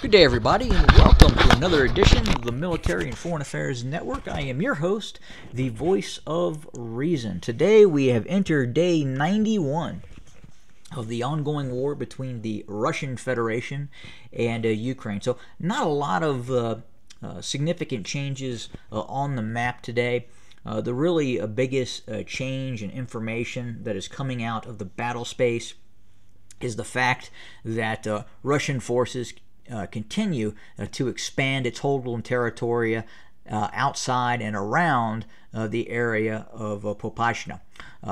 Good day, everybody, and welcome to another edition of the Military and Foreign Affairs Network. I am your host, the voice of reason. Today, we have entered day 91 of the ongoing war between the Russian Federation and Ukraine. So, not a lot of significant changes on the map today. The really biggest change in information that is coming out of the battle space is the fact that Russian forces continue to expand its hold on territory outside and around the area of Popashna.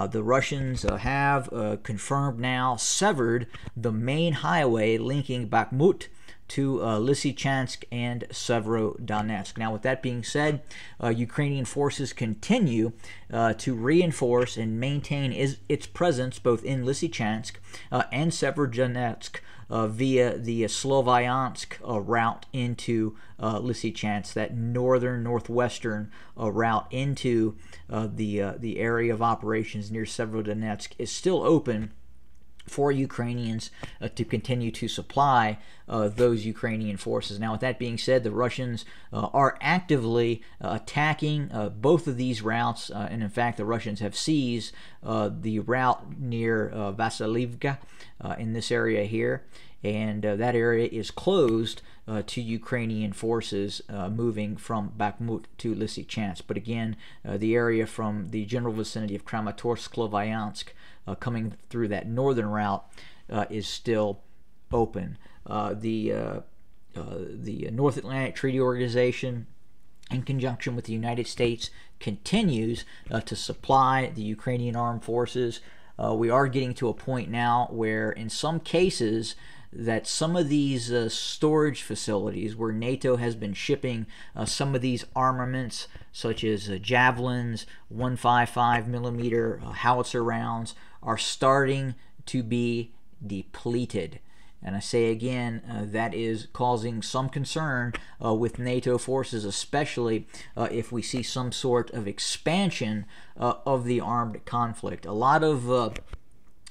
The Russians have confirmed now severed the main highway linking Bakhmut to Lysychansk and Severodonetsk. Now, with that being said, Ukrainian forces continue to reinforce and maintain its presence both in Lysychansk and Severodonetsk via the Sloviansk route into Lysychansk, that northwestern route into the area of operations near Severodonetsk is still open for Ukrainians to continue to supply those Ukrainian forces. Now, with that being said, the Russians are actively attacking both of these routes, and in fact, the Russians have seized the route near Vasilivka in this area here, and that area is closed to Ukrainian forces moving from Bakhmut to Lysychansk. But again, the area from the general vicinity of Kramatorsk-Sloviansk coming through that northern route is still open. The North Atlantic Treaty Organization, in conjunction with the United States, continues to supply the Ukrainian armed forces. We are getting to a point now where, in some cases, that some of these storage facilities where NATO has been shipping some of these armaments, such as javelins, 155 millimeter howitzer rounds, are starting to be depleted. And I say again, that is causing some concern with NATO forces, especially if we see some sort of expansion of the armed conflict. A lot of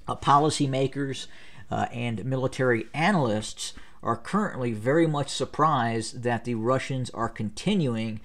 policymakers and military analysts are currently very much surprised that the Russians are continuing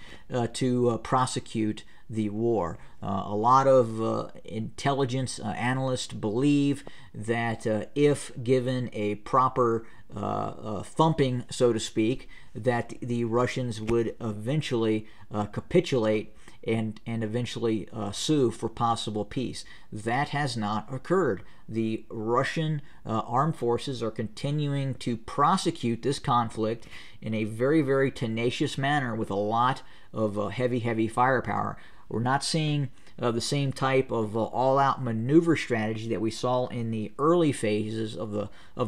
to prosecute the war. A lot of intelligence analysts believe that if given a proper thumping, so to speak, that the Russians would eventually capitulate and eventually sue for possible peace. That has not occurred. The Russian armed forces are continuing to prosecute this conflict in a very, very tenacious manner with a lot of heavy firepower. We're not seeing the same type of all-out maneuver strategy that we saw in the early phases of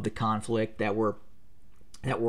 the conflict that were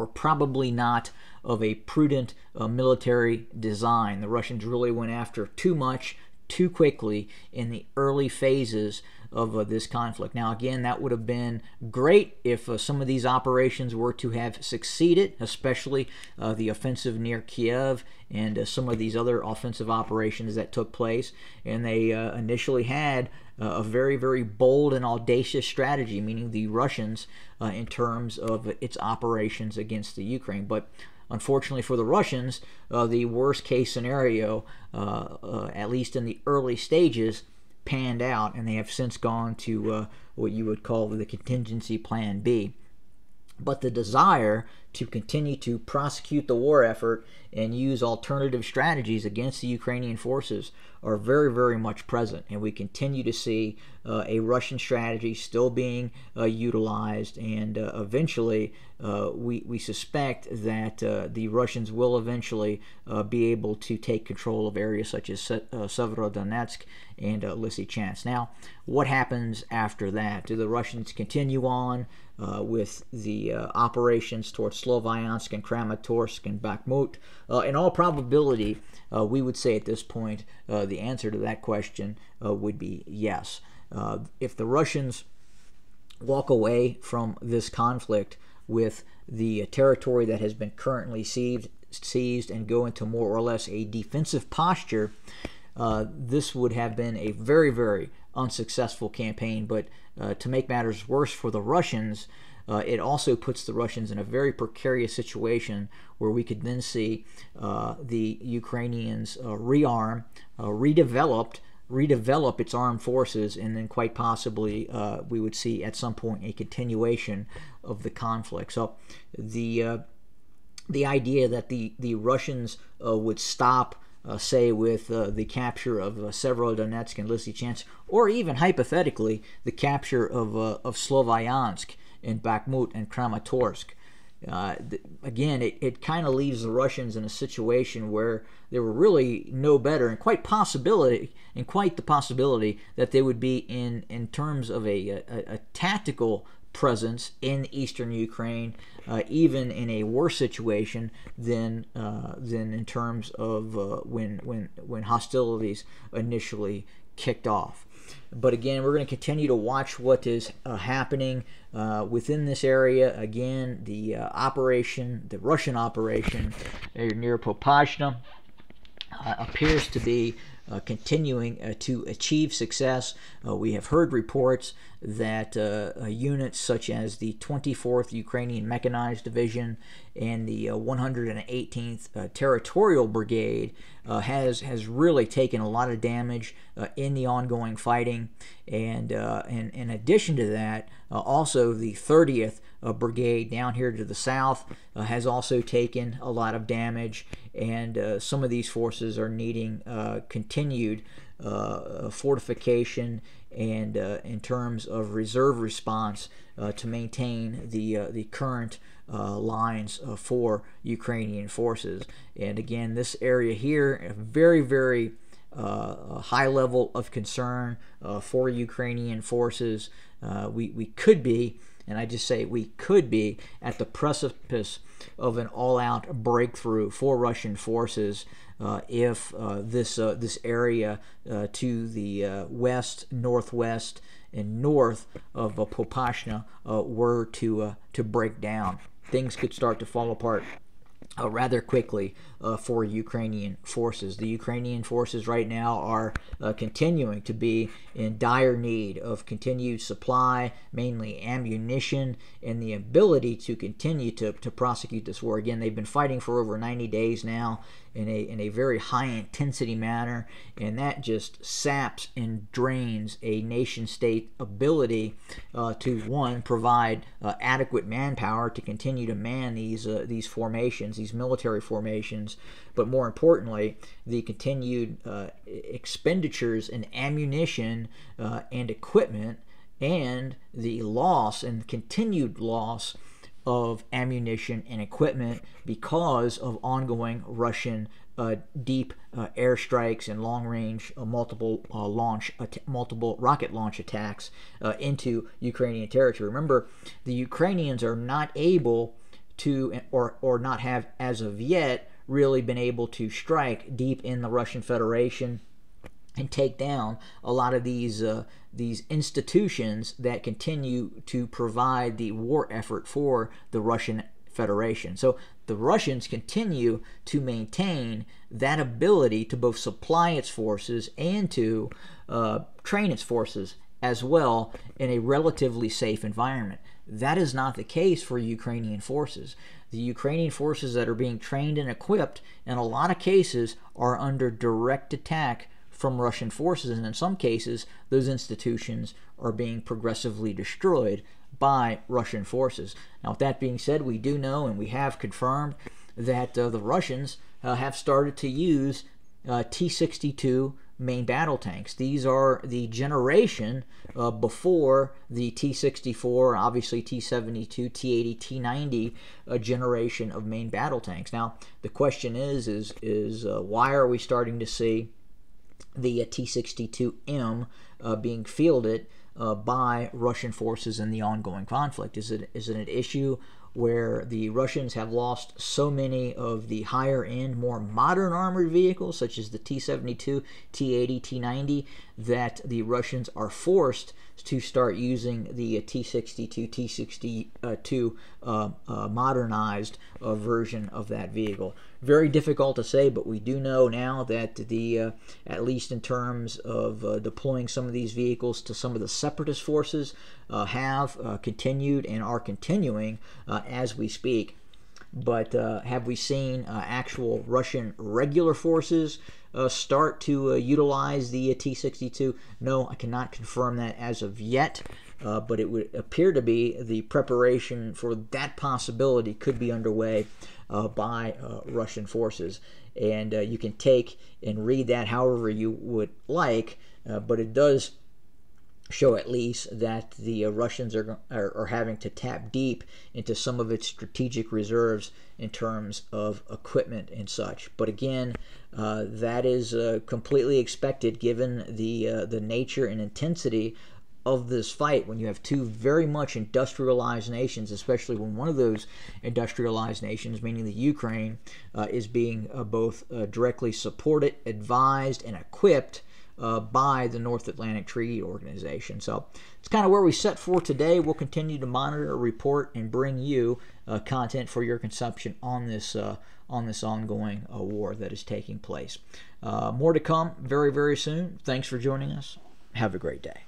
probably not of a prudent military design. The Russians really went after too much, too quickly in the early phases of this conflict. Now, again, that would have been great if some of these operations were to have succeeded, especially the offensive near Kiev and some of these other offensive operations that took place. And they initially had a very, very bold and audacious strategy, meaning the Russians, in terms of its operations against the Ukraine. But unfortunately for the Russians, the worst case scenario, at least in the early stages, panned out, and they have since gone to what you would call the contingency plan B. But the desire to continue to prosecute the war effort and use alternative strategies against the Ukrainian forces are very, very much present. And we continue to see a Russian strategy still being utilized. And eventually, we suspect that the Russians will eventually be able to take control of areas such as Severodonetsk and Lysychansk. Now, what happens after that? Do the Russians continue on with the operations towards Sloviansk and Kramatorsk and Bakhmut? In all probability, we would say at this point the answer to that question would be yes. If the Russians walk away from this conflict with the territory that has been currently seized and go into more or less a defensive posture, this would have been a very, very unsuccessful campaign. But to make matters worse for the Russians, it also puts the Russians in a very precarious situation where we could then see the Ukrainians rearm, redevelop its armed forces, and then quite possibly we would see at some point a continuation of the conflict. So the idea that the Russians would stop, say, with the capture of Severodonetsk and Lysychansk, or even hypothetically the capture of Sloviansk and Bakhmut and Kramatorsk. Again, it kind of leaves the Russians in a situation where they were really no better, and quite the possibility that they would be in terms of a tactical presence in eastern Ukraine, even in a worse situation than in terms of when hostilities initially kicked off. But again, we're going to continue to watch what is happening within this area. Again, the Russian operation near Popashna appears to be continuing to achieve success. We have heard reports that units such as the 24th Ukrainian Mechanized Division and the 118th Territorial Brigade has really taken a lot of damage in the ongoing fighting, and in addition to that, also the 30th Brigade down here to the south has also taken a lot of damage, and some of these forces are needing continued fortification and in terms of reserve response to maintain the current lines for Ukrainian forces. And again, this area here, a very, very high level of concern for Ukrainian forces. We could be, and I just say we could be, at the precipice of an all-out breakthrough for Russian forces if this area to the west, northwest, and north of Popashna were to break down. Things could start to fall apart rather quickly for Ukrainian forces. The Ukrainian forces right now are continuing to be in dire need of continued supply, mainly ammunition, and the ability to continue to prosecute this war. Again, they've been fighting for over 90 days now in a very high intensity manner, and that just saps and drains a nation state ability to, one, provide adequate manpower to continue to man these formations, these military formations, but more importantly, the continued expenditures in ammunition and equipment, and the loss and continued loss of ammunition and equipment because of ongoing Russian deep airstrikes and long-range multiple rocket launch attacks into Ukrainian territory. Remember, the Ukrainians are not able to, or not have as of yet, really been able to strike deep in the Russian Federation and take down a lot of these institutions that continue to provide the war effort for the Russian Federation. So the Russians continue to maintain that ability to both supply its forces and to train its forces as well in a relatively safe environment. That is not the case for Ukrainian forces. The Ukrainian forces that are being trained and equipped, in a lot of cases, are under direct attack from Russian forces, and in some cases, those institutions are being progressively destroyed by Russian forces. Now, with that being said, we do know, and we have confirmed, that the Russians have started to use T-62 main battle tanks. These are the generation before the T-64, obviously T-72, T-80, T-90 generation of main battle tanks. Now, the question is why are we starting to see the T-62M being fielded by Russian forces in the ongoing conflict? Is it an issue where the Russians have lost so many of the higher-end, more modern armored vehicles, such as the T-72, T-80, T-90, that the Russians are forced to start using the T-62, T-62 modernized version of that vehicle. Very difficult to say, but we do know now that at least in terms of deploying some of these vehicles to some of the separatist forces, have continued and are continuing as we speak. But have we seen actual Russian regular forces start to utilize the T-62? No, I cannot confirm that as of yet, but it would appear to be the preparation for that possibility could be underway by Russian forces. And you can take and read that however you would like, but it does show at least that the Russians are having to tap deep into some of its strategic reserves in terms of equipment and such. But again, that is completely expected given the nature and intensity of this fight when you have two very much industrialized nations, especially when one of those industrialized nations, meaning the Ukraine, is being both directly supported, advised, and equipped by the North Atlantic Treaty Organization. So it's kind of where we set for today. We'll continue to monitor, report, and bring you content for your consumption on this ongoing war that is taking place. More to come very, very soon. Thanks for joining us. Have a great day.